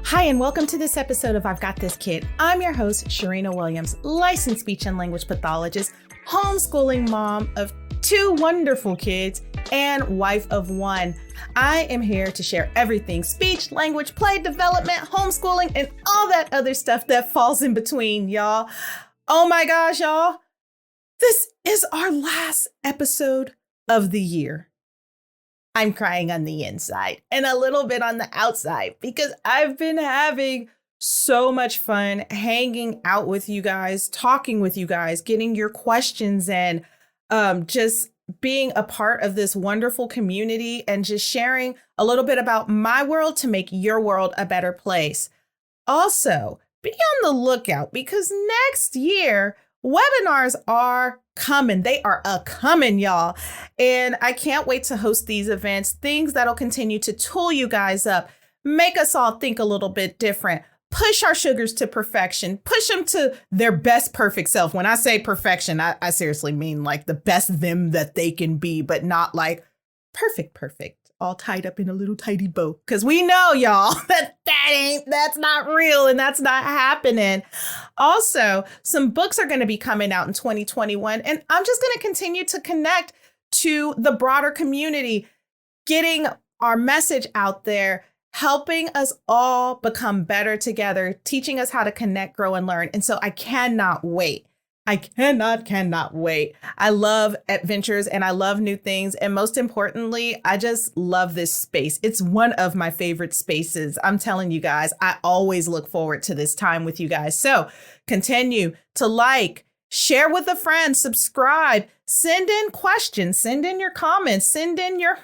Hi, and welcome to this episode of I've Got This Kid. I'm your host, Cherina Williams, licensed speech and language pathologist, homeschooling mom of 2 wonderful kids, and wife of 1. I am here to share everything speech, language, play development, homeschooling, and all that other stuff that falls in between, y'all. Oh my gosh, y'all. This is our last episode of the year. I'm crying on the inside and a little bit on the outside because I've been having so much fun hanging out with you guys, talking with you guys, getting your questions in, just being a part of this wonderful community and just sharing a little bit about my world to make your world a better place. Also, be on the lookout because next year, webinars are coming. They are a-coming, y'all. And I can't wait to host these events, things that'll continue to tool you guys up, make us all think a little bit different, push our sugars to perfection, push them to their best perfect self. When I say perfection, I seriously mean like the best them that they can be, but not like perfect, all tied up in a little tidy bow. Because we know, y'all, that's not real and that's not happening. Also, some books are going to be coming out in 2021, and I'm just going to continue to connect to the broader community, getting our message out there, helping us all become better together, teaching us how to connect, grow, and learn. And so I cannot wait. I cannot wait. I love adventures and I love new things. And most importantly, I just love this space. It's one of my favorite spaces. I'm telling you guys, I always look forward to this time with you guys. So continue to like, share with a friend, subscribe, send in questions, send in your comments, send in your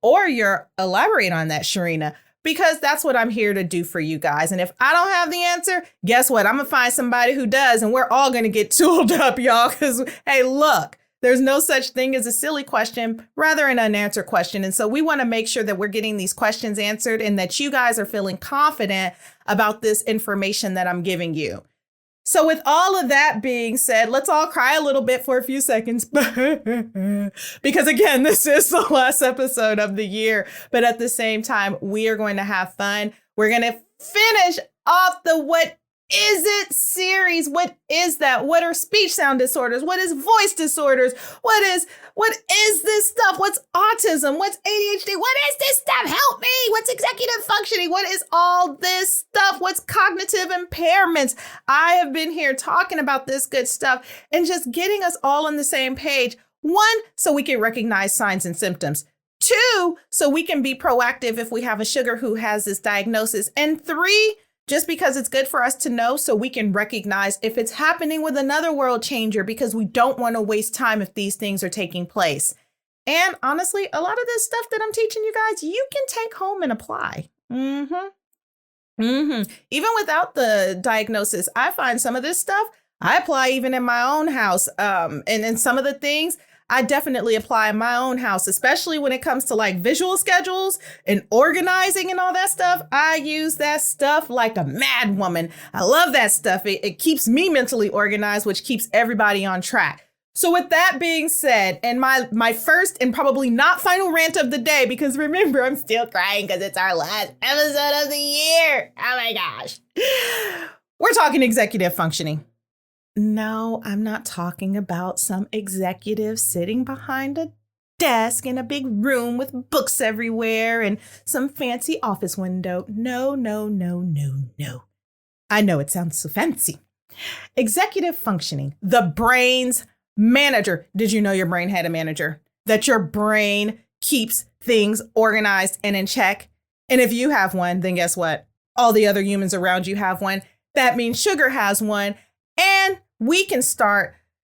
or your elaborate on that, Cherina. Because that's what I'm here to do for you guys. And if I don't have the answer, guess what? I'm going to find somebody who does. And we're all going to get tooled up, y'all. Because, hey, look, there's no such thing as a silly question, rather an unanswered question. And so we want to make sure that we're getting these questions answered and that you guys are feeling confident about this information that I'm giving you. So with all of that being said, let's all cry a little bit for a few seconds. Because again, this is the last episode of the year. But at the same time, we are going to have fun. We're going to finish off the What Is It series. What is that? What are speech sound disorders? What is voice disorders? What is this stuff? What's autism? What's ADHD? What is this stuff? Help me. What's executive functioning? What is all this stuff? What's cognitive impairments? I have been here talking about this good stuff and just getting us all on the same page. 1, so we can recognize signs and symptoms. 2, so we can be proactive if we have a sugar who has this diagnosis. And 3, just because it's good for us to know so we can recognize if it's happening with another world changer, because we don't want to waste time if these things are taking place. And honestly, a lot of this stuff that I'm teaching you guys, you can take home and apply. Even without the diagnosis, I find some of this stuff I apply even in my own house. And then some of the things I definitely apply in my own house, especially when it comes to like visual schedules and organizing and all that stuff. I use that stuff like a mad woman. I love that stuff. It keeps me mentally organized, which keeps everybody on track. So with that being said, and my first and probably not final rant of the day, because remember, I'm still crying because it's our last episode of the year. Oh my gosh. We're talking executive functioning. No, I'm not talking about some executive sitting behind a desk in a big room with books everywhere and some fancy office window. No. I know it sounds so fancy. Executive functioning, the brain's manager. Did you know your brain had a manager? That your brain keeps things organized and in check. And if you have one, then guess what? All the other humans around you have one. That means sugar has one. And we can start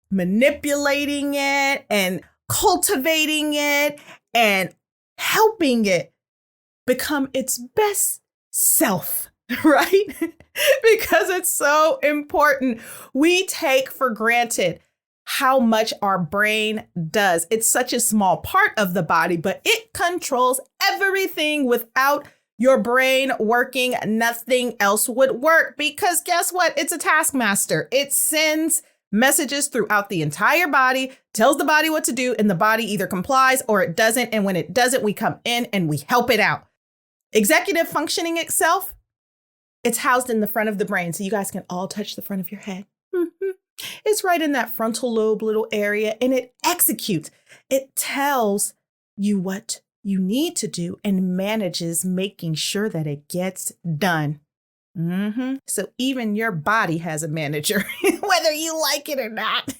manipulating it and cultivating it and helping it become its best self, right? Because it's so important. We take for granted how much our brain does. It's such a small part of the body, but it controls everything. Without your brain working, nothing else would work, because guess what? It's a taskmaster. It sends messages throughout the entire body, tells the body what to do, and the body either complies or it doesn't. And when it doesn't, we come in and we help it out. Executive functioning itself It's housed in the front of the brain, so you guys can all touch the front of your head. It's right in that frontal lobe little area, and it executes. It tells you what you need to do and manages making sure that it gets done. So even your body has a manager, whether you like it or not.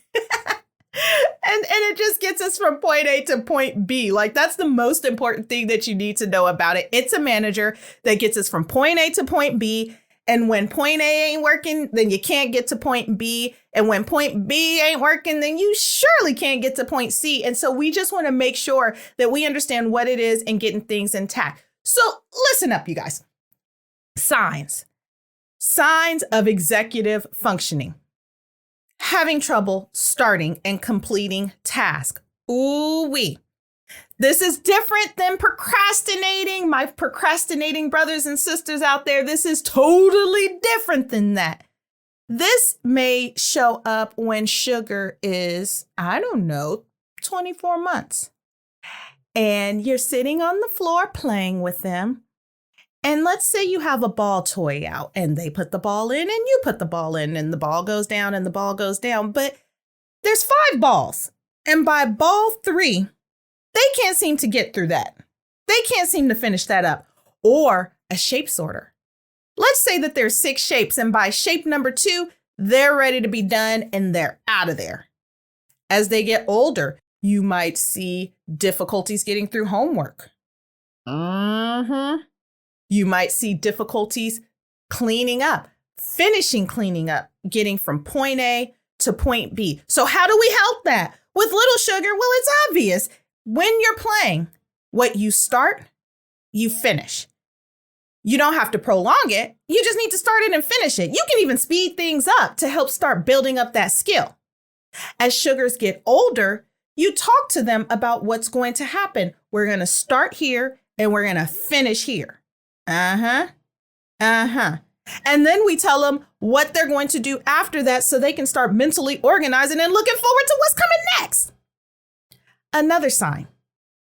And it just gets us from point A to point B. Like, that's the most important thing that you need to know about it. It's a manager that gets us from point A to point B. And when point A ain't working, then you can't get to point B. And when point B ain't working, then you surely can't get to point C. And so we just want to make sure that we understand what it is and getting things intact. So listen up, you guys. Signs of executive functioning. Having trouble starting and completing tasks. Ooh-wee. This is different than procrastinating. My procrastinating brothers and sisters out there, this is totally different than that. This may show up when sugar is, 24 months. And you're sitting on the floor playing with them. And let's say you have a ball toy out and they put the ball in and you put the ball in and the ball goes down and the ball goes down. But there's 5 balls. And by ball 3, they can't seem to get through that. They can't seem to finish that up. Or a shape sorter. Let's say that there's 6 shapes and by shape number 2, they're ready to be done and they're out of there. As they get older, you might see difficulties getting through homework. You might see difficulties cleaning up, finishing cleaning up, getting from point A to point B. So how do we help that? With little sugar, well, it's obvious. When you're playing, what you start, you finish. You don't have to prolong it. You just need to start it and finish it. You can even speed things up to help start building up that skill. As sugars get older, you talk to them about what's going to happen. We're going to start here and we're going to finish here. And then we tell them what they're going to do after that so they can start mentally organizing and looking forward to what's coming next. Another sign,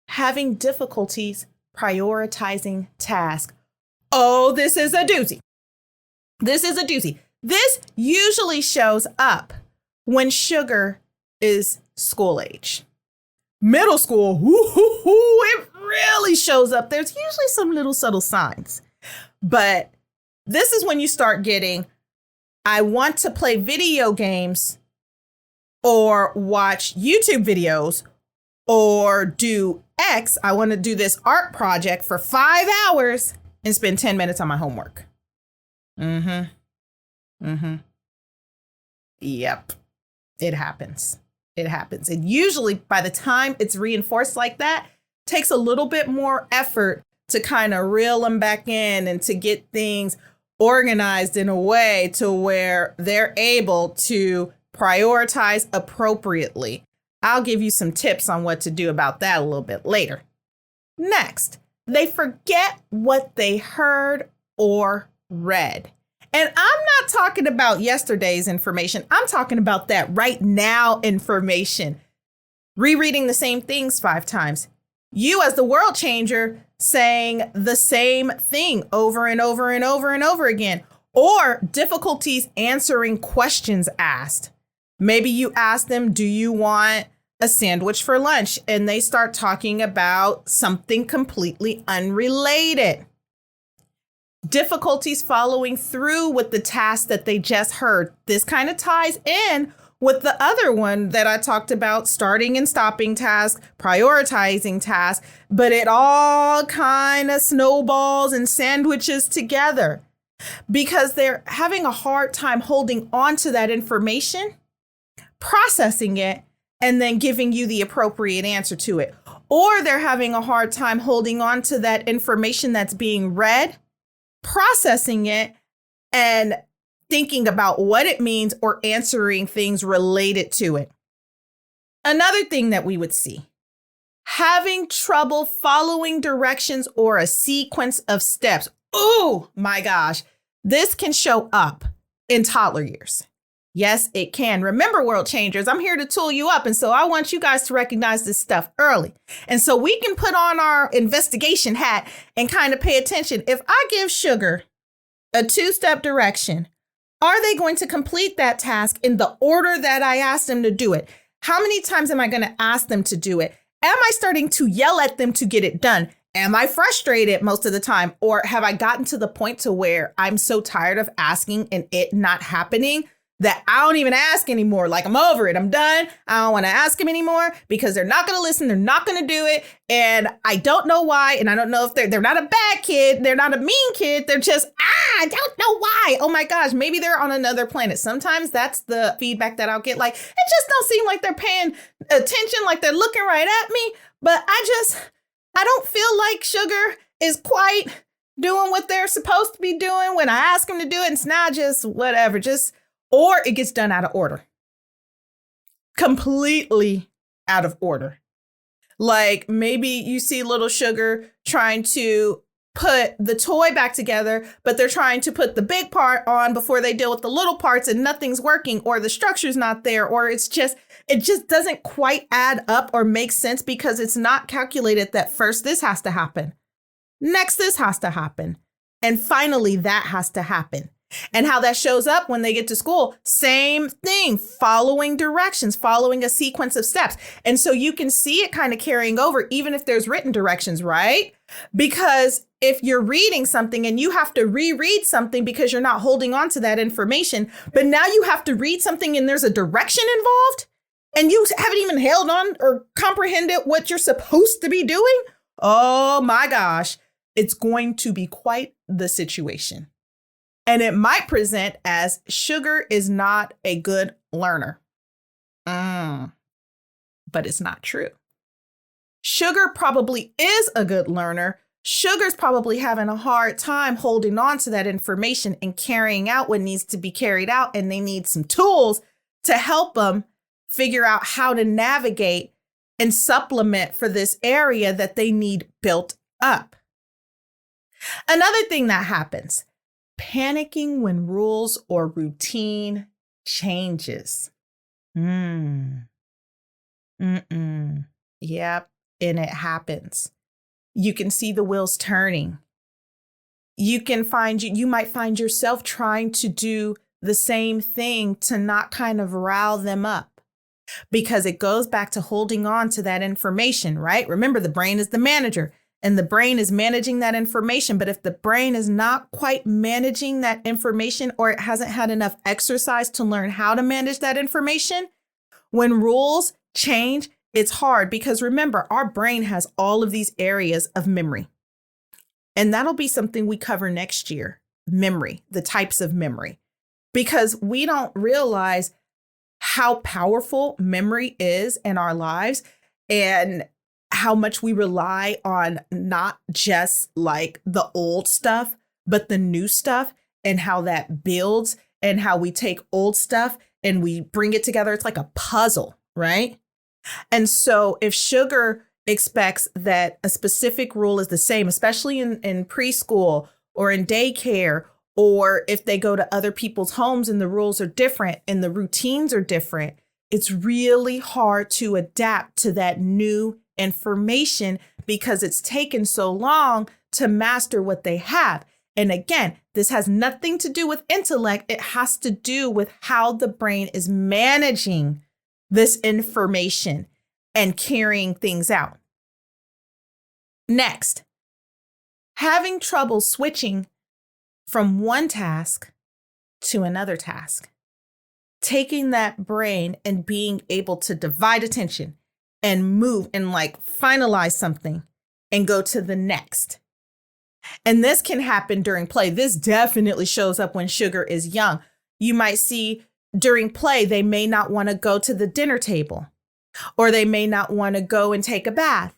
having difficulties prioritizing tasks. Oh, this is a doozy. This usually shows up when sugar is school age. Middle school, it really shows up. There's usually some little subtle signs. But this is when you start getting, I want to play video games or watch YouTube videos or do X. I want to do this art project for 5 hours and spend 10 minutes on my homework. Yep, it happens. And usually by the time it's reinforced like that, it takes a little bit more effort to kind of reel them back in and to get things organized in a way to where they're able to prioritize appropriately. I'll give you some tips on what to do about that a little bit later. Next, they forget what they heard or read. And I'm not talking about yesterday's information. I'm talking about that right now information. Rereading the same things 5 times. You as the world changer saying the same thing over and over and over and over again. Or difficulties answering questions asked. Maybe you ask them, do you want a sandwich for lunch? And they start talking about something completely unrelated. Difficulties following through with the task that they just heard. This kind of ties in with the other one that I talked about, starting and stopping tasks, prioritizing tasks, but it all kind of snowballs and sandwiches together because they're having a hard time holding on to that information, processing it, and then giving you the appropriate answer to it. Or they're having a hard time holding on to that information that's being read, processing it, and thinking about what it means or answering things related to it. Another thing that we would see, having trouble following directions or a sequence of steps. Oh my gosh, this can show up in toddler years. Yes, it can. Remember, world changers, I'm here to tool you up. And so I want you guys to recognize this stuff early. And so we can put on our investigation hat and kind of pay attention. If I give sugar a 2-step direction. Are they going to complete that task in the order that I asked them to do it? How many times am I going to ask them to do it? Am I starting to yell at them to get it done? Am I frustrated most of the time? Or have I gotten to the point to where I'm so tired of asking and it not happening that I don't even ask anymore? Like, I'm over it. I'm done. I don't want to ask them anymore because they're not going to listen. They're not going to do it. And I don't know why. And I don't know if they're not a bad kid. They're not a mean kid. They're just, I don't know why. Oh my gosh, maybe they're on another planet. Sometimes that's the feedback that I'll get. Like, it just don't seem like they're paying attention, like they're looking right at me. But I don't feel like sugar is quite doing what they're supposed to be doing when I ask them to do it. It's not just whatever, or it gets done out of order. Completely out of order. Like maybe you see little sugar trying to put the toy back together, but they're trying to put the big part on before they deal with the little parts and nothing's working, or the structure's not there, or it just doesn't quite add up or make sense because it's not calculated that first this has to happen. Next, this has to happen. And finally, that has to happen. And how that shows up when they get to school, same thing, following directions, following a sequence of steps. And so you can see it kind of carrying over, even if there's written directions, right? Because if you're reading something and you have to reread something because you're not holding on to that information, but now you have to read something and there's a direction involved and you haven't even held on or comprehended what you're supposed to be doing. Oh my gosh, it's going to be quite the situation. And it might present as sugar is not a good learner. But it's not true. Sugar probably is a good learner. Sugar's probably having a hard time holding on to that information and carrying out what needs to be carried out. And they need some tools to help them figure out how to navigate and supplement for this area that they need built up. Another thing that happens, panicking when rules or routine changes. Yep, and it happens. You can see the wheels turning. You might find yourself trying to do the same thing to not kind of rile them up, because it goes back to holding on to that information, right? Remember, the brain is the manager. And the brain is managing that information. But if the brain is not quite managing that information, or it hasn't had enough exercise to learn how to manage that information, when rules change, it's hard. Because remember, our brain has all of these areas of memory. And that'll be something we cover next year. Memory, the types of memory. Because we don't realize how powerful memory is in our lives, and how much we rely on not just like the old stuff, but the new stuff, and how that builds, and how we take old stuff and we bring it together. It's like a puzzle, right? And so if sugar expects that a specific rule is the same, especially in preschool or in daycare, or if they go to other people's homes and the rules are different and the routines are different, it's really hard to adapt to that new information because it's taken so long to master what they have. And again, this has nothing to do with intellect. It has to do with how the brain is managing this information and carrying things out. Next, having trouble switching from one task to another task. Taking that brain and being able to divide attention and move and like finalize something and go to the next. And this can happen during play. This definitely shows up when sugar is young. You might see during play, they may not want to go to the dinner table, or they may not want to go and take a bath,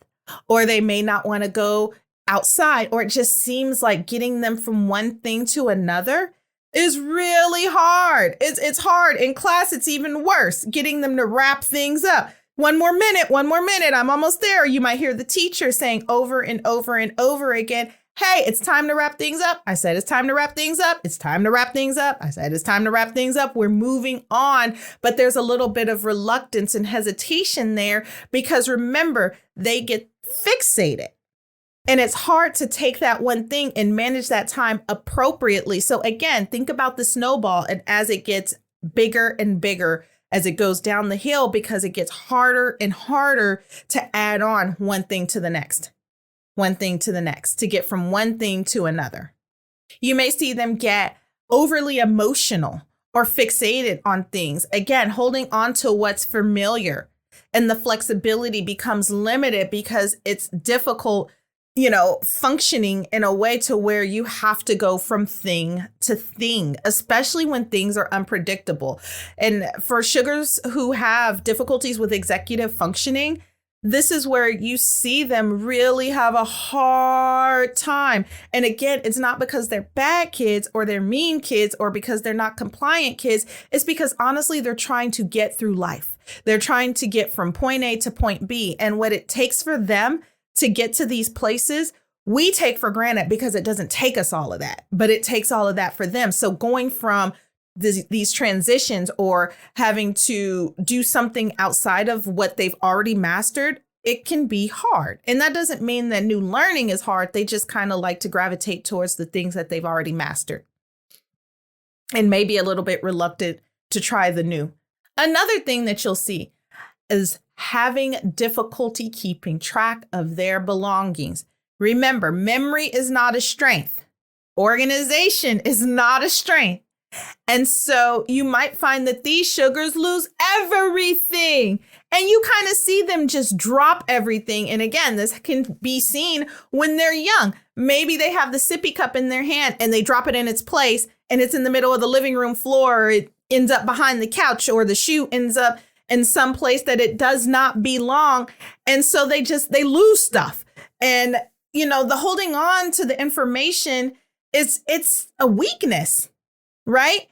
or they may not want to go outside, or it just seems like getting them from one thing to another is really hard. It's hard. In class, it's even worse, getting them to wrap things up. One more minute, I'm almost there. You might hear the teacher saying over and over and over again, hey, it's time to wrap things up. I said, it's time to wrap things up. It's time to wrap things up. I said, it's time to wrap things up. We're moving on. But there's a little bit of reluctance and hesitation there because remember, they get fixated. And it's hard to take that one thing and manage that time appropriately. So again, think about the snowball, and as it gets bigger and bigger, as it goes down the hill, because it gets harder and harder to add on one thing to the next, one thing to the next, to get from one thing to another. You may see them get overly emotional or fixated on things. Again, holding on to what's familiar, and the flexibility becomes limited because it's difficult, functioning in a way to where you have to go from thing to thing, especially when things are unpredictable. And for sugars who have difficulties with executive functioning, this is where you see them really have a hard time. And again, it's not because they're bad kids or they're mean kids or because they're not compliant kids. It's because honestly, they're trying to get through life. They're trying to get from point A to point B. And what it takes for them to get to these places, we take for granted because it doesn't take us all of that, but it takes all of that for them. So going from these transitions or having to do something outside of what they've already mastered, it can be hard. And that doesn't mean that new learning is hard. They just kind of like to gravitate towards the things that they've already mastered and maybe a little bit reluctant to try the new. Another thing that you'll see is having difficulty keeping track of their belongings. Remember, memory is not a strength. Organization is not a strength. And so you might find that these sugars lose everything, and you kind of see them just drop everything. And again, this can be seen when they're young. Maybe they have the sippy cup in their hand and they drop it in its place and it's in the middle of the living room floor, or it ends up behind the couch, or the shoe ends up in some place that it does not belong. And so they lose stuff. And, the holding on to the information it's a weakness. Right?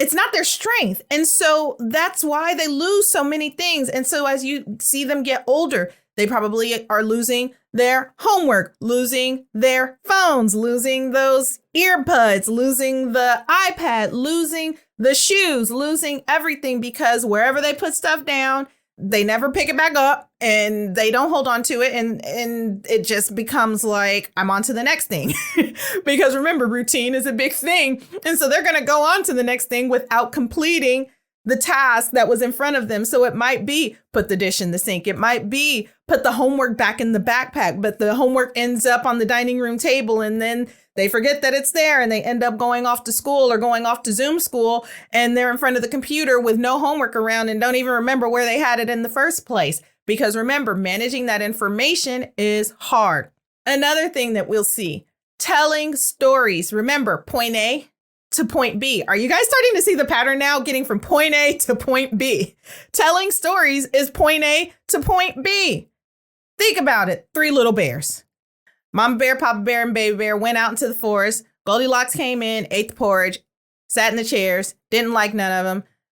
It's not their strength. And so that's why they lose so many things. And so as you see them get older, they probably are losing their homework, losing their phones, losing those earbuds, losing the iPad, losing the shoes, losing everything, because wherever they put stuff down, they never pick it back up and they don't hold on to it. And it just becomes like, I'm on to the next thing. Because remember, routine is a big thing. And so they're going to go on to the next thing without completing the task that was in front of them. So it might be put the dish in the sink. It might be put the homework back in the backpack, but the homework ends up on the dining room table, and then they forget that it's there, and they end up going off to school or going off to Zoom school, and they're in front of the computer with no homework around and don't even remember where they had it in the first place. Because remember, managing that information is hard. Another thing that we'll see, telling stories. Remember, point A to point B. Are you guys starting to see the pattern now, getting from point A to point B? Telling stories is point A to point B. Think about it. 3 little bears. Mama bear, Papa bear, and baby bear went out into the forest. Goldilocks came in, ate the porridge, sat in the chairs, didn't like none of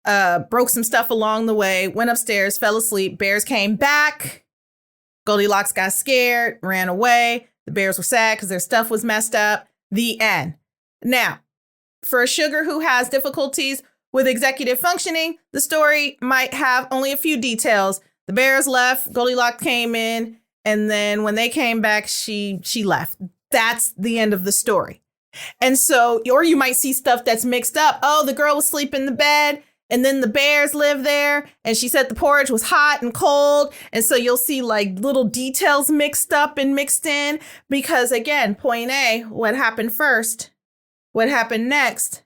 them, broke some stuff along the way, went upstairs, fell asleep. Bears came back. Goldilocks got scared, ran away. The bears were sad because their stuff was messed up. The end. Now, for a sugar who has difficulties with executive functioning, the story might have only a few details. The bears left, Goldilocks came in, and then when they came back, she left. That's the end of the story. And so, or you might see stuff that's mixed up. Oh, the girl was asleep in the bed, and then the bears live there, and she said the porridge was hot and cold. And so you'll see like little details mixed up and mixed in, because again, point A, what happened first? What happened next?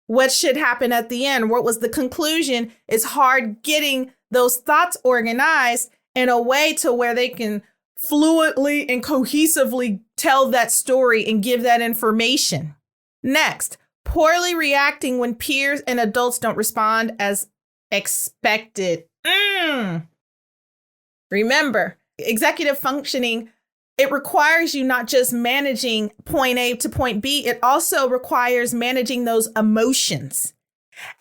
What should happen at the end? What was the conclusion? It's hard getting those thoughts organized in a way to where they can fluently and cohesively tell that story and give that information. Next, poorly reacting when peers and adults don't respond as expected. Remember, executive functioning, it requires you not just managing point A to point B, it also requires managing those emotions.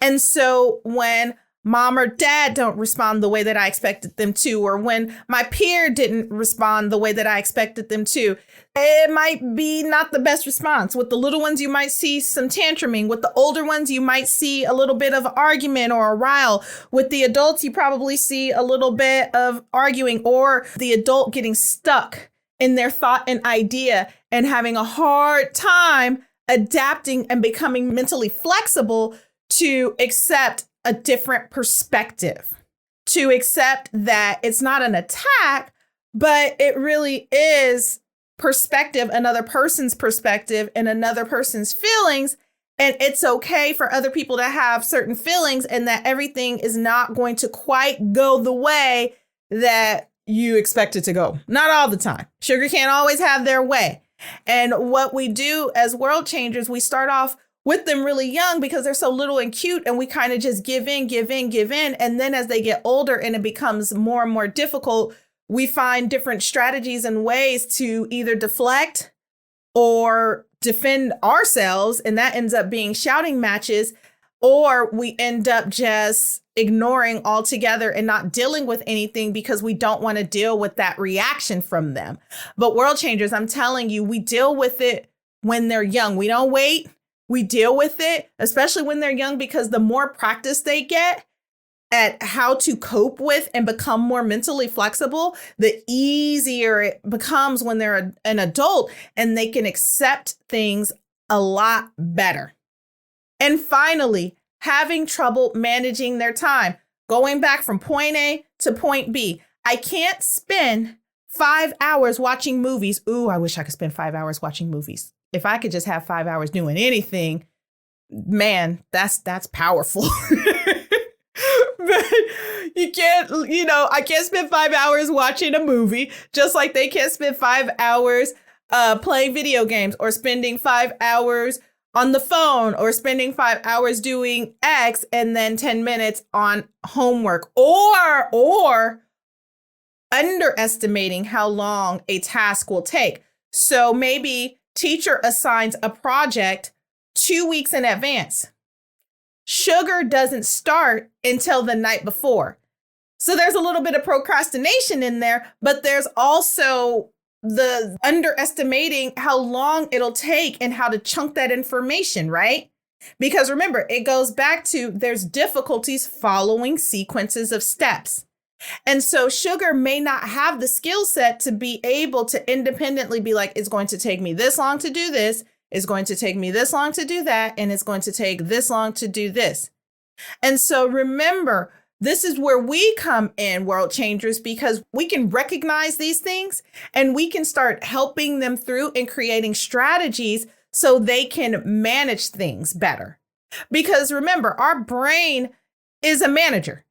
And so when mom or dad don't respond the way that I expected them to, or when my peer didn't respond the way that I expected them to, it might be not the best response. With the little ones, you might see some tantruming. With the older ones, you might see a little bit of argument or a rile. With the adults, you probably see a little bit of arguing or the adult getting stuck in their thought and idea and having a hard time adapting and becoming mentally flexible to accept a different perspective, to accept that it's not an attack, but it really is perspective, another person's perspective and another person's feelings. And it's okay for other people to have certain feelings and that everything is not going to quite go the way that you expect it to go. Not all the time. Sugar can't always have their way. And what we do as world changers, we start off with them really young because they're so little and cute, and we kind of just give in. And then as they get older and it becomes more and more difficult, we find different strategies and ways to either deflect or defend ourselves. And that ends up being shouting matches, or we end up just ignoring altogether and not dealing with anything because we don't want to deal with that reaction from them. But world changers, I'm telling you, we deal with it when they're young. We don't wait. We deal with it, especially when they're young, because the more practice they get at how to cope with and become more mentally flexible, the easier it becomes when they're an adult and they can accept things a lot better. And finally, having trouble managing their time, going back from point A to point B. I can't spend 5 hours watching movies. Ooh, I wish I could spend 5 hours watching movies. If I could just have 5 hours doing anything, man, that's powerful. But you can't, I can't spend 5 hours watching a movie, just like they can't spend 5 hours playing video games, or spending 5 hours on the phone, or spending 5 hours doing X and then 10 minutes on homework, or underestimating how long a task will take. So maybe teacher assigns a project 2 weeks in advance. Sugar doesn't start until the night before. So there's a little bit of procrastination in there, but there's also the underestimating how long it'll take and how to chunk that information, right? Because remember, it goes back to there's difficulties following sequences of steps. And so sugar may not have the skill set to be able to independently be like, it's going to take me this long to do this, it's going to take me this long to do that, and it's going to take this long to do this. And so remember, this is where we come in, world changers, because we can recognize these things and we can start helping them through and creating strategies so they can manage things better. Because remember, our brain is a manager.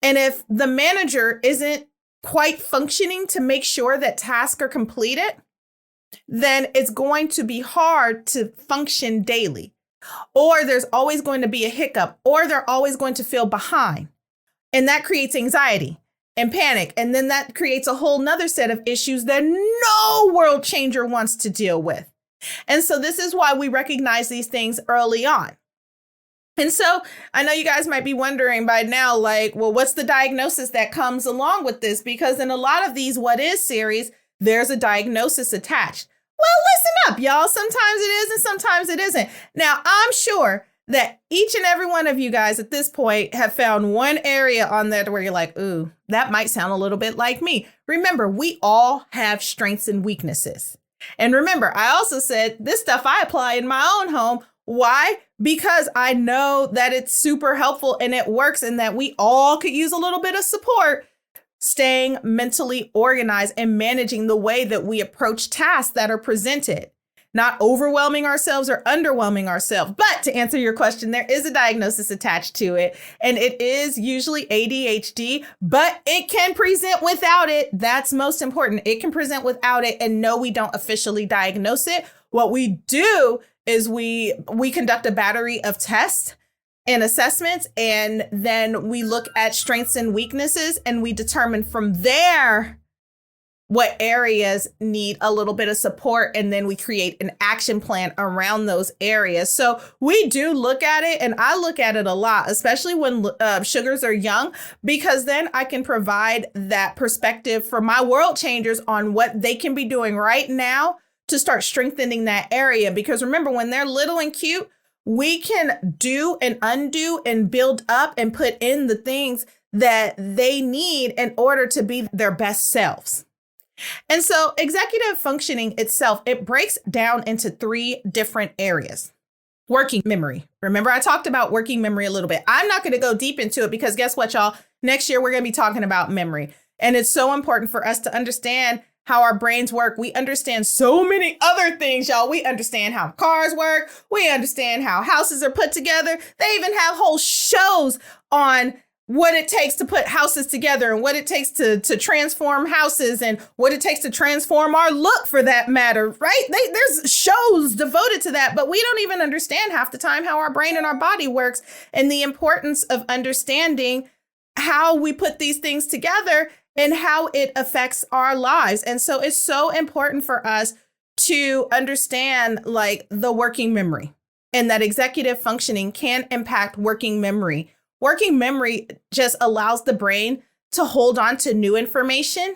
And if the manager isn't quite functioning to make sure that tasks are completed, then it's going to be hard to function daily. Or there's always going to be a hiccup, or they're always going to feel behind. And that creates anxiety and panic. And then that creates a whole nother set of issues that no world changer wants to deal with. And so this is why we recognize these things early on. And so I know you guys might be wondering by now, like, well, what's the diagnosis that comes along with this? Because in a lot of these What Is series, there's a diagnosis attached. Well, listen up, y'all. Sometimes it is and sometimes it isn't. Now, I'm sure that each and every one of you guys at this point have found one area on there where you're like, ooh, that might sound a little bit like me. Remember, we all have strengths and weaknesses. And remember, I also said this stuff I apply in my own home. Why? Because I know that it's super helpful and it works, and that we all could use a little bit of support staying mentally organized and managing the way that we approach tasks that are presented. Not overwhelming ourselves or underwhelming ourselves. But to answer your question, there is a diagnosis attached to it, and it is usually ADHD, but it can present without it. That's most important. It can present without it, and no, we don't officially diagnose it. What we do is we conduct a battery of tests and assessments, and then we look at strengths and weaknesses, and we determine from there what areas need a little bit of support, and then we create an action plan around those areas. So we do look at it, and I look at it a lot, especially when sugars are young, because then I can provide that perspective for my world changers on what they can be doing right now to start strengthening that area. Because remember, when they're little and cute, we can do and undo and build up and put in the things that they need in order to be their best selves. And so executive functioning itself, it breaks down into 3 different areas. Working memory. Remember, I talked about working memory a little bit. I'm not going to go deep into it because guess what, y'all? Next year, we're going to be talking about memory. And it's so important for us to understand how our brains work. We understand so many other things, y'all. We understand how cars work. We understand how houses are put together. They even have whole shows on what it takes to put houses together and what it takes to transform houses and what it takes to transform our look, for that matter, right? There's shows devoted to that, but we don't even understand half the time how our brain and our body works and the importance of understanding how we put these things together and how it affects our lives. And so it's so important for us to understand like the working memory, and that executive functioning can impact working memory. Working memory just allows the brain to hold on to new information,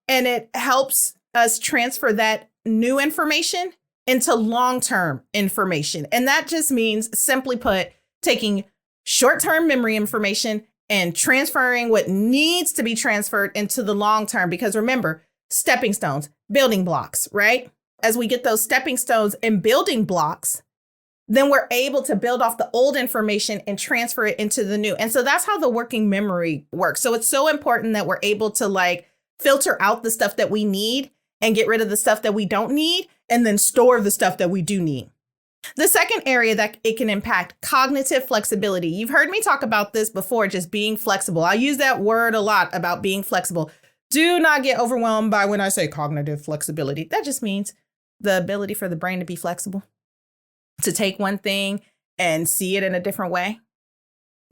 and it helps us transfer that new information into long-term information. And that just means, simply put, taking short-term memory information and transferring what needs to be transferred into the long term. Because remember, stepping stones, building blocks, right? As we get those stepping stones and building blocks, then we're able to build off the old information and transfer it into the new. And so that's how the working memory works. So it's so important that we're able to like filter out the stuff that we need and get rid of the stuff that we don't need, and then store the stuff that we do need. The second area that it can impact, cognitive flexibility. You've heard me talk about this before, just being flexible. I use that word a lot about being flexible. Do not get overwhelmed by when I say cognitive flexibility. That just means the ability for the brain to be flexible, to take one thing and see it in a different way.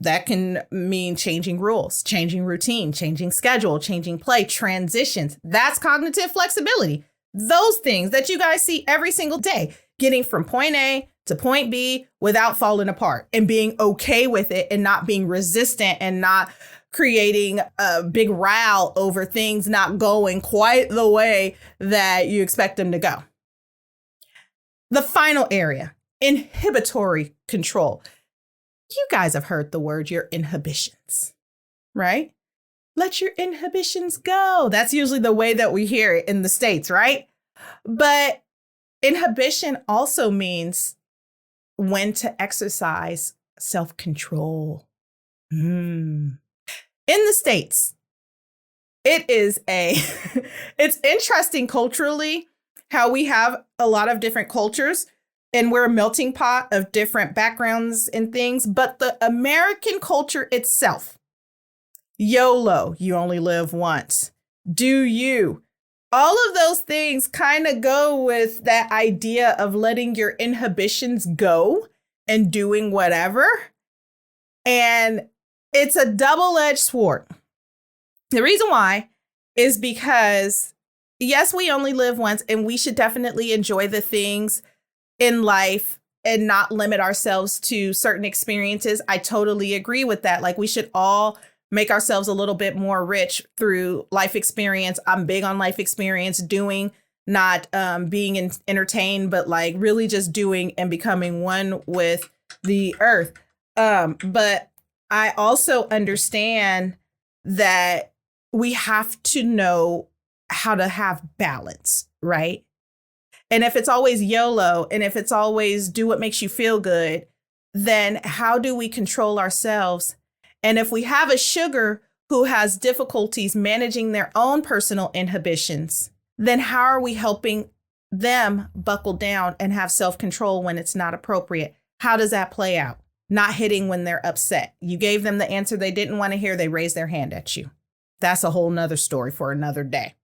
That can mean changing rules, changing routine, changing schedule, changing play, transitions. That's cognitive flexibility. Those things that you guys see every single day. Getting from point A to point B without falling apart and being okay with it and not being resistant and not creating a big row over things not going quite the way that you expect them to go. The final area, inhibitory control. You guys have heard the word, your inhibitions, right? Let your inhibitions go. That's usually the way that we hear it in the States, right? But inhibition also means when to exercise self-control. In the States, it's interesting culturally how we have a lot of different cultures and we're a melting pot of different backgrounds and things. But the American culture itself, YOLO, you only live once. Do you? All of those things kind of go with that idea of letting your inhibitions go and doing whatever. And it's a double-edged sword. The reason why is because, yes, we only live once and we should definitely enjoy the things in life and not limit ourselves to certain experiences. I totally agree with that. Like, we should all make ourselves a little bit more rich through life experience. I'm big on life experience, doing, not being entertained, but like really just doing and becoming one with the earth. But I also understand that we have to know how to have balance, right? And if it's always YOLO and if it's always do what makes you feel good, then how do we control ourselves? And if we have a sugar who has difficulties managing their own personal inhibitions, then how are we helping them buckle down and have self-control when it's not appropriate? How does that play out? Not hitting when they're upset. You gave them the answer they didn't want to hear. They raised their hand at you. That's a whole nother story for another day.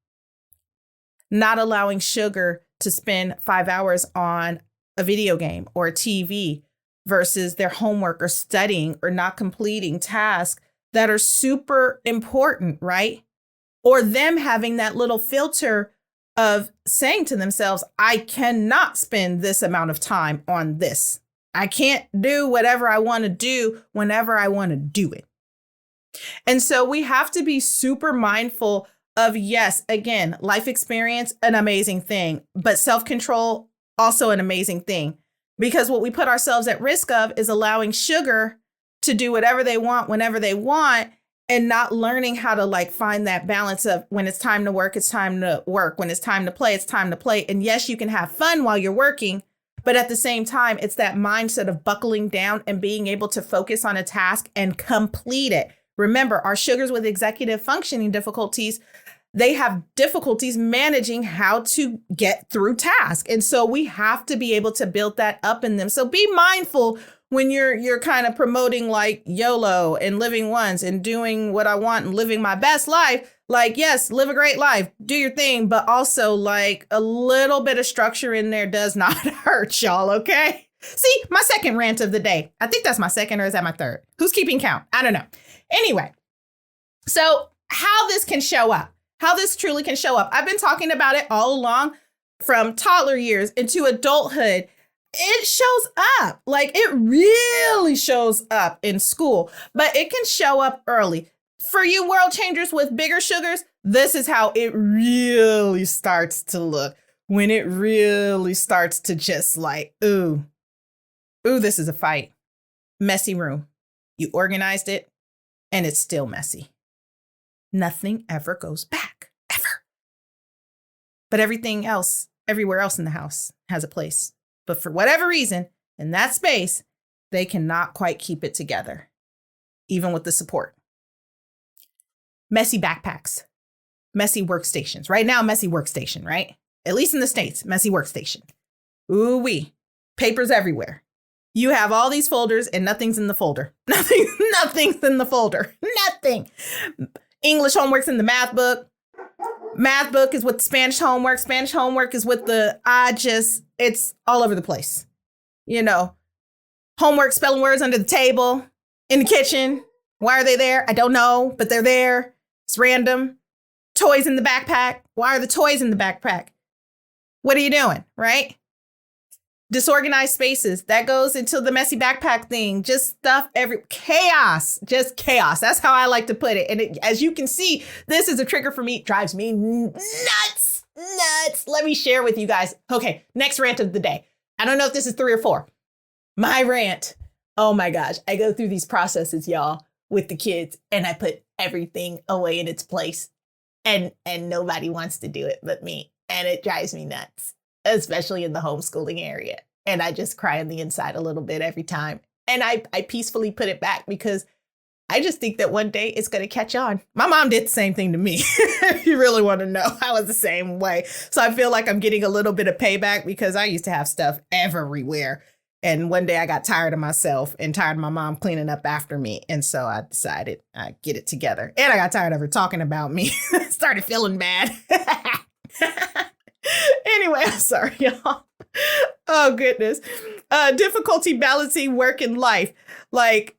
Not allowing sugar to spend 5 hours on a video game or a TV versus their homework or studying or not completing tasks that are super important, right? Or them having that little filter of saying to themselves, I cannot spend this amount of time on this. I can't do whatever I want to do whenever I want to do it. And so we have to be super mindful of, yes, again, life experience, an amazing thing, but self-control, also an amazing thing. Because what we put ourselves at risk of is allowing sugar to do whatever they want, whenever they want, and not learning how to like find that balance of when it's time to work, it's time to work. When it's time to play, it's time to play. And yes, you can have fun while you're working, but at the same time, it's that mindset of buckling down and being able to focus on a task and complete it. Remember, our sugars with executive functioning difficulties, they have difficulties managing how to get through tasks. And so we have to be able to build that up in them. So be mindful when you're kind of promoting like YOLO and living once and doing what I want and living my best life. Like, yes, live a great life, do your thing, but also like a little bit of structure in there does not hurt, y'all. OK, see, my second rant of the day. I think that's my second, or is that my third? Who's keeping count? I don't know. Anyway, so how this can show up, how this truly can show up. I've been talking about it all along from toddler years into adulthood. It shows up, like it really shows up in school, but it can show up early. For you world changers with bigger sugars, this is how it really starts to look. When it really starts to just like, ooh, this is a fight. Messy room. You organized it and it's still messy. Nothing ever goes back, ever. But everything else, everywhere else in the house has a place. But for whatever reason, in that space, they cannot quite keep it together, even with the support. Messy backpacks, messy workstations. Right now, messy workstation, right? At least in the States, messy workstation. Ooh-wee, papers everywhere. You have all these folders and nothing's in the folder. Nothing's in the folder. Nothing. English homework's in the math book. Math book is with the Spanish homework. Spanish homework is with it's all over the place. You know, homework, spelling words under the table, in the kitchen. Why are they there? I don't know, but they're there. It's random. Toys in the backpack. Why are the toys in the backpack? What are you doing, right? Disorganized spaces. That goes into the messy backpack thing. Just stuff chaos. Just chaos. That's how I like to put it. And as you can see, this is a trigger for me. It drives me nuts. Let me share with you guys. Okay, next rant of the day. I don't know if this is 3 or 4. My rant. Oh my gosh. I go through these processes, y'all, with the kids, and I put everything away in its place. And nobody wants to do it but me. And it drives me nuts, especially in the homeschooling area. And I just cry on the inside a little bit every time. And I peacefully put it back because I just think that one day it's going to catch on. My mom did the same thing to me. If you really want to know, I was the same way. So I feel like I'm getting a little bit of payback because I used to have stuff everywhere. And one day I got tired of myself and tired of my mom cleaning up after me. And so I decided I'd get it together. And I got tired of her talking about me. Started feeling bad. Anyway, I'm sorry, y'all. Oh, goodness. Difficulty balancing work and life, like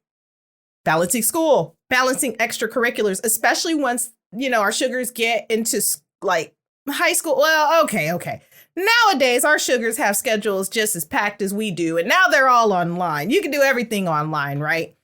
balancing school, balancing extracurriculars, especially once, our sugars get into like high school. Well, okay. Nowadays, our sugars have schedules just as packed as we do. And now they're all online. You can do everything online, right?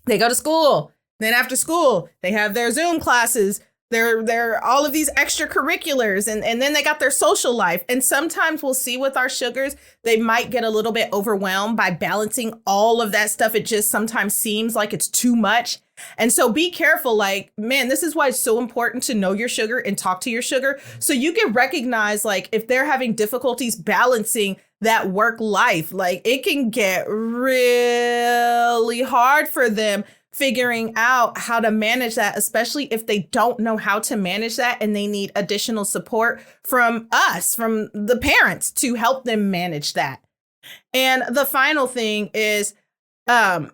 They go to school. Then after school, they have their Zoom classes. They're all of these extracurriculars, and then they got their social life. And sometimes we'll see with our sugars, they might get a little bit overwhelmed by balancing all of that stuff. It just sometimes seems like it's too much. And so be careful. Like, man, this is why it's so important to know your sugar and talk to your sugar so you can recognize, like, if they're having difficulties balancing that work life, like it can get really hard for them figuring out how to manage that, especially if they don't know how to manage that and they need additional support from us, from the parents to help them manage that. And the final thing is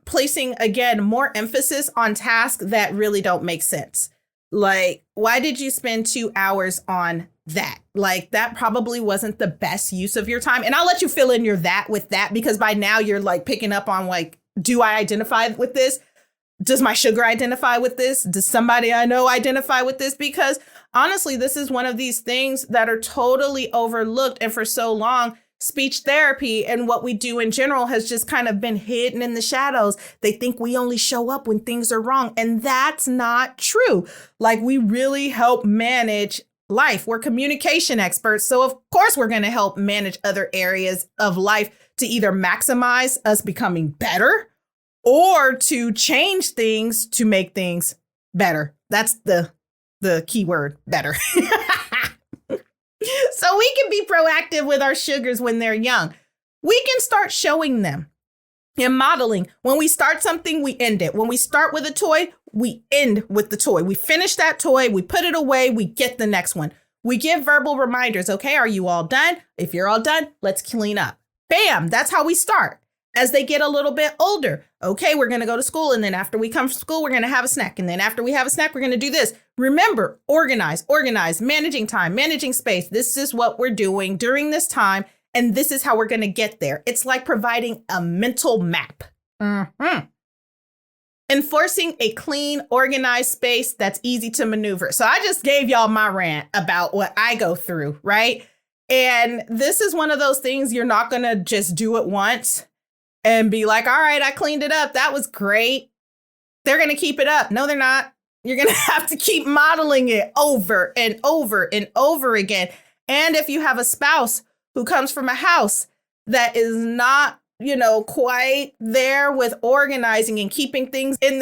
placing, again, more emphasis on tasks that really don't make sense. Like, why did you spend 2 hours on that? Like, that probably wasn't the best use of your time. And I'll let you fill in your that with that, because by now you're like picking up on like, do I identify with this? Does my sugar identify with this? Does somebody I know identify with this? Because honestly, this is one of these things that are totally overlooked. And for so long, speech therapy and what we do in general has just kind of been hidden in the shadows. They think we only show up when things are wrong. And that's not true. Like, we really help manage life. We're communication experts. So of course, we're going to help manage other areas of life to either maximize us becoming better or to change things to make things better. That's the key word, better. So we can be proactive with our sugars when they're young. We can start showing them and modeling. When we start something, we end it. When we start with a toy, we end with the toy. We finish that toy, we put it away, we get the next one. We give verbal reminders. Okay, are you all done? If you're all done, let's clean up. Bam, that's how we start. As they get a little bit older, okay, we're going to go to school. And then after we come from school, we're going to have a snack. And then after we have a snack, we're going to do this. Remember, organize, managing time, managing space. This is what we're doing during this time. And this is how we're going to get there. It's like providing a mental map. Enforcing a clean, organized space that's easy to maneuver. So I just gave y'all my rant about what I go through, right? And this is one of those things you're not going to just do it once and be like, all right, I cleaned it up. That was great. They're going to keep it up. No, they're not. You're going to have to keep modeling it over and over and over again. And if you have a spouse who comes from a house that is not, quite there with organizing and keeping things in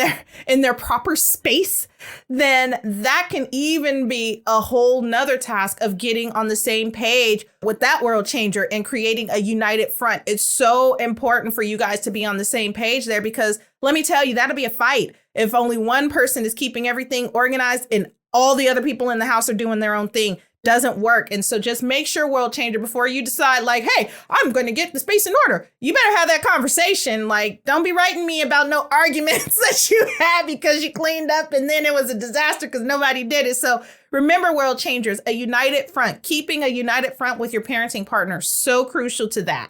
their proper space, then that can even be a whole nother task of getting on the same page with that world changer and creating a united front. It's so important for you guys to be on the same page there, because let me tell you, that'll be a fight if only one person is keeping everything organized and all the other people in the house are doing their own thing. Doesn't work. And so just make sure, world changer, before you decide like, hey, I'm going to get the space in order, you better have that conversation. Like, don't be writing me about no arguments that you had because you cleaned up and then it was a disaster because nobody did it. So remember, world changers, a united front, keeping a united front with your parenting partner, so crucial to that.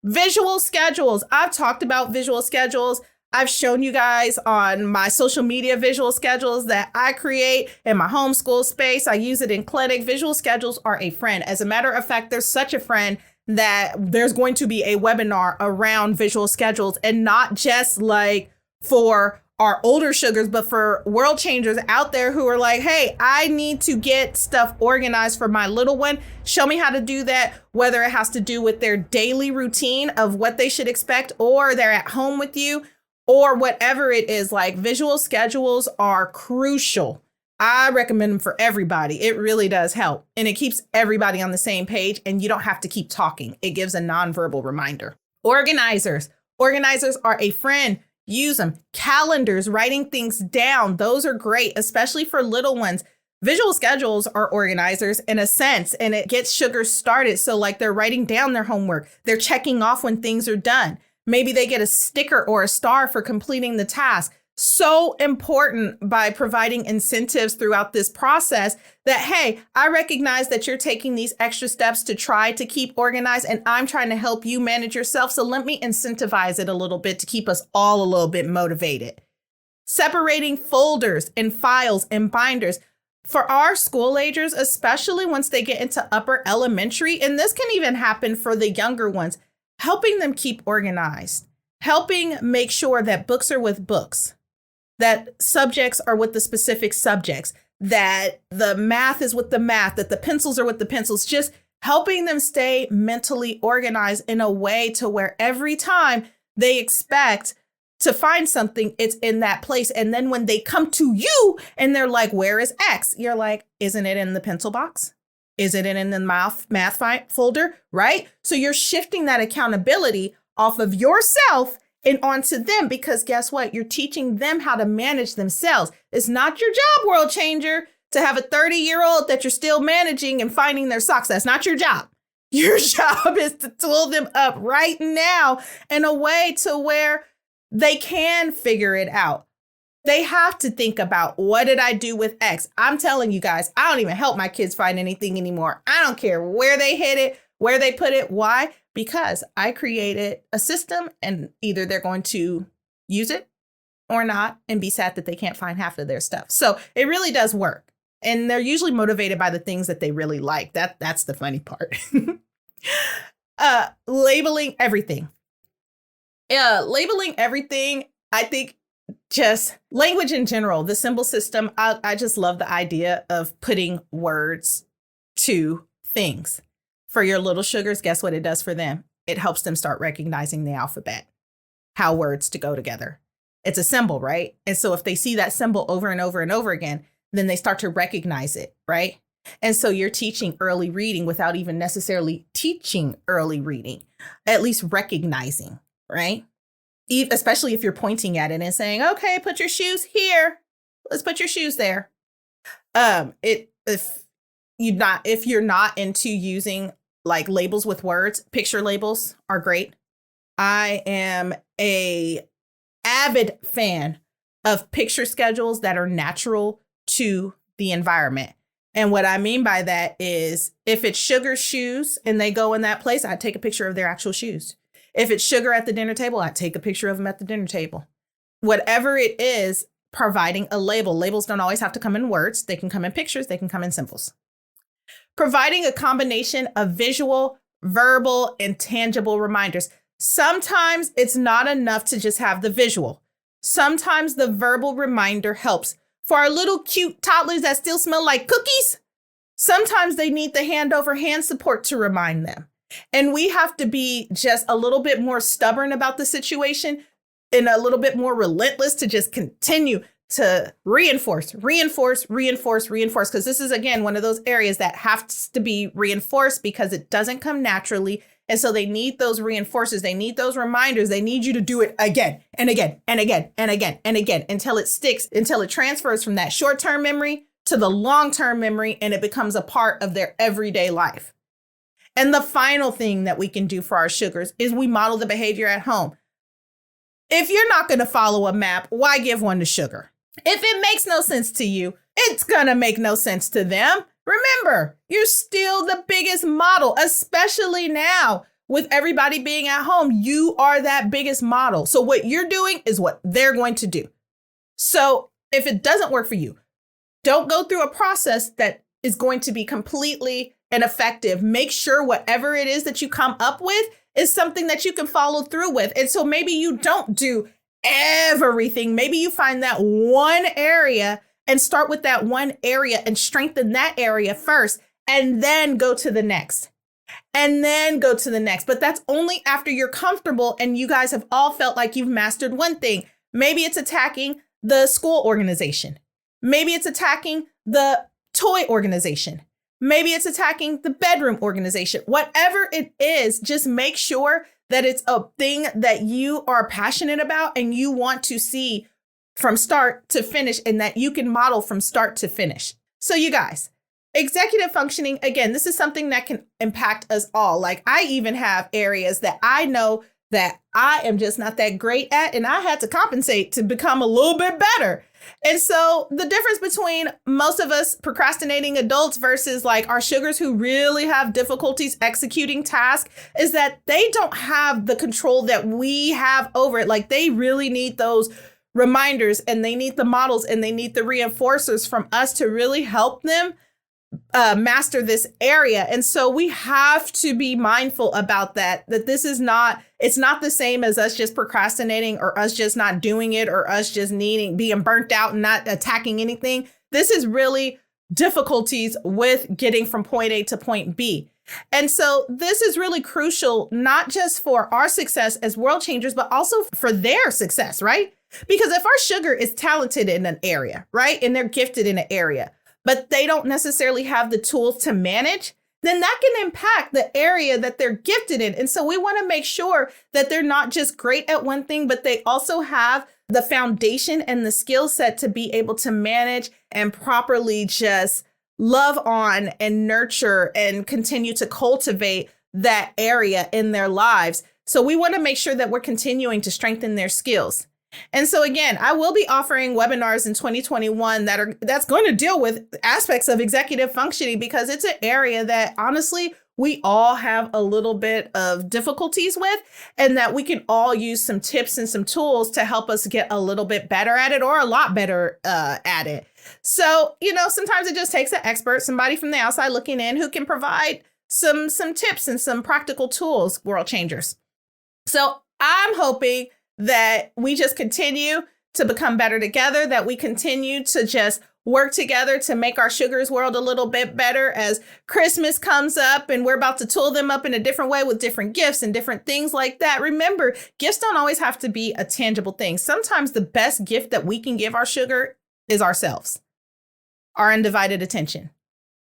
Visual schedules. I've talked about visual schedules. I've shown you guys on my social media visual schedules that I create in my homeschool space. I use it in clinic. Visual schedules are a friend. As a matter of fact, there's such a friend that there's going to be a webinar around visual schedules, and not just like for our older sugars, but for world changers out there who are like, hey, I need to get stuff organized for my little one. Show me how to do that, whether it has to do with their daily routine of what they should expect, or they're at home with you, or whatever it is. Like, visual schedules are crucial. I recommend them for everybody. It really does help. And it keeps everybody on the same page, and you don't have to keep talking. It gives a nonverbal reminder. Organizers. Organizers are a friend. Use them. Calendars, writing things down. Those are great, especially for little ones. Visual schedules are organizers in a sense, and it gets sugars started. So like, they're writing down their homework. They're checking off when things are done. Maybe they get a sticker or a star for completing the task. So important by providing incentives throughout this process that, hey, I recognize that you're taking these extra steps to try to keep organized, and I'm trying to help you manage yourself. So let me incentivize it a little bit to keep us all a little bit motivated. Separating folders and files and binders. For our school agers, especially once they get into upper elementary, and this can even happen for the younger ones, helping them keep organized, helping make sure that books are with books, that subjects are with the specific subjects, that the math is with the math, that the pencils are with the pencils, just helping them stay mentally organized in a way to where every time they expect to find something, it's in that place. And then when they come to you and they're like, where is X? You're like, isn't it in the pencil box? Is it in the math folder, right? So you're shifting that accountability off of yourself and onto them, because guess what? You're teaching them how to manage themselves. It's not your job, world changer, to have a 30-year-old that you're still managing and finding their socks. That's not your job. Your job is to tool them up right now in a way to where they can figure it out. They have to think about, what did I do with X? I'm telling you guys, I don't even help my kids find anything anymore. I don't care where they hid it, where they put it. Why? Because I created a system, and either they're going to use it or not and be sad that they can't find half of their stuff. So it really does work. And they're usually motivated by the things that they really like. That's the funny part. Labeling everything. Labeling everything, I think, just language in general, the symbol system. I just love the idea of putting words to things. For your little sugars, guess what it does for them? It helps them start recognizing the alphabet, how words to go together. It's a symbol, right? And so if they see that symbol over and over and over again, then they start to recognize it, right? And so you're teaching early reading without even necessarily teaching early reading, at least recognizing, right? Especially if you're pointing at it and saying, okay, put your shoes here. Let's put your shoes there. If you're not into using like labels with words, picture labels are great. I am a avid fan of picture schedules that are natural to the environment. And what I mean by that is if it's Sugar's shoes and they go in that place, I'd take a picture of their actual shoes. If it's Sugar at the dinner table, I'd take a picture of them at the dinner table. Whatever it is, providing a label. Labels don't always have to come in words. They can come in pictures. They can come in symbols. Providing a combination of visual, verbal, and tangible reminders. Sometimes it's not enough to just have the visual. Sometimes the verbal reminder helps. For our little cute toddlers that still smell like cookies, sometimes they need the hand-over-hand support to remind them. And we have to be just a little bit more stubborn about the situation and a little bit more relentless to just continue to reinforce, because this is, again, one of those areas that has to be reinforced because it doesn't come naturally. And so they need those reinforcers. They need those reminders. They need you to do it again and again and again and again and again until it sticks, until it transfers from that short-term memory to the long-term memory and it becomes a part of their everyday life. And the final thing that we can do for our sugars is we model the behavior at home. If you're not going to follow a map, why give one to Sugar? If it makes no sense to you, it's going to make no sense to them. Remember, you're still the biggest model, especially now with everybody being at home. You are that biggest model. So what you're doing is what they're going to do. So if it doesn't work for you, don't go through a process that is going to be completely ineffective. Make sure whatever it is that you come up with is something that you can follow through with. And so maybe you don't do everything. Maybe you find that one area and start with that one area and strengthen that area first, and then go to the next, and then go to the next. But that's only after you're comfortable and you guys have all felt like you've mastered one thing. Maybe it's attacking the school organization. Maybe it's attacking the toy organization. Maybe it's attacking the bedroom organization. Whatever it is, just make sure that it's a thing that you are passionate about and you want to see from start to finish, and that you can model from start to finish. So you guys, executive functioning, again, this is something that can impact us all. Like I even have areas that I know that I am just not that great at, and I had to compensate to become a little bit better. And so the difference between most of us procrastinating adults versus like our sugars who really have difficulties executing tasks is that they don't have the control that we have over it. Like they really need those reminders and they need the models and they need the reinforcers from us to really help them master this area. And so we have to be mindful about that this is not, it's not the same as us just procrastinating or us just not doing it or us just being burnt out and not attacking anything. This is really difficulties with getting from point A to point B. And so this is really crucial, not just for our success as world changers, but also for their success, right? Because if our sugar is talented in an area, right, and they're gifted in an area, but they don't necessarily have the tools to manage, then that can impact the area that they're gifted in. And so we want to make sure that they're not just great at one thing, but they also have the foundation and the skill set to be able to manage and properly just love on and nurture and continue to cultivate that area in their lives. So we want to make sure that we're continuing to strengthen their skills. And so again, I will be offering webinars in 2021 that's going to deal with aspects of executive functioning, because it's an area that honestly, we all have a little bit of difficulties with, and that we can all use some tips and some tools to help us get a little bit better at it or a lot better at it. So, sometimes it just takes an expert, somebody from the outside looking in who can provide some tips and some practical tools, world changers. So I'm hoping that we just continue to become better together, that we continue to just work together to make our sugars world a little bit better as Christmas comes up and we're about to tool them up in a different way with different gifts and different things like that. Remember, gifts don't always have to be a tangible thing. Sometimes the best gift that we can give our sugar is ourselves, our undivided attention,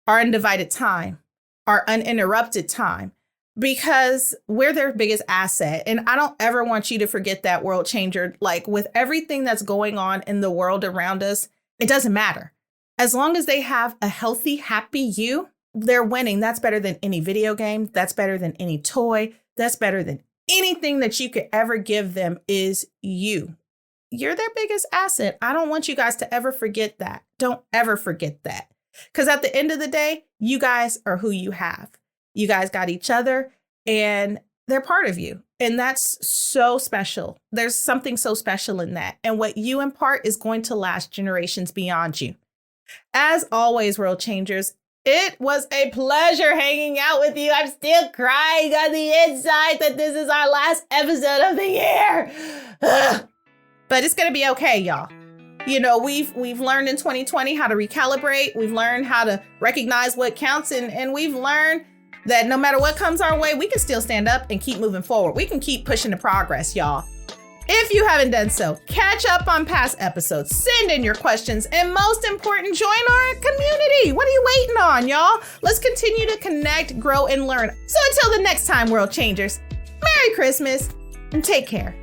our undivided time, our uninterrupted time, because we're their biggest asset. And I don't ever want you to forget that, world changer. Like, with everything that's going on in the world around us, it doesn't matter. As long as they have a healthy, happy you, they're winning. That's better than any video game. That's better than any toy. That's better than anything that you could ever give them is you. You're their biggest asset. I don't want you guys to ever forget that. Don't ever forget that. Because at the end of the day, you guys are who you have. You guys got each other and they're part of you. And that's so special. There's something so special in that. And what you impart is going to last generations beyond you. As always, world changers, it was a pleasure hanging out with you. I'm still crying on the inside that this is our last episode of the year. But it's going to be okay, y'all. You know, we've learned in 2020 how to recalibrate. We've learned how to recognize what counts. And we've learned that no matter what comes our way, we can still stand up and keep moving forward. We can keep pushing the progress, y'all. If you haven't done so, catch up on past episodes, send in your questions, and most important, join our community. What are you waiting on, y'all? Let's continue to connect, grow, and learn. So until the next time, world changers, Merry Christmas and take care.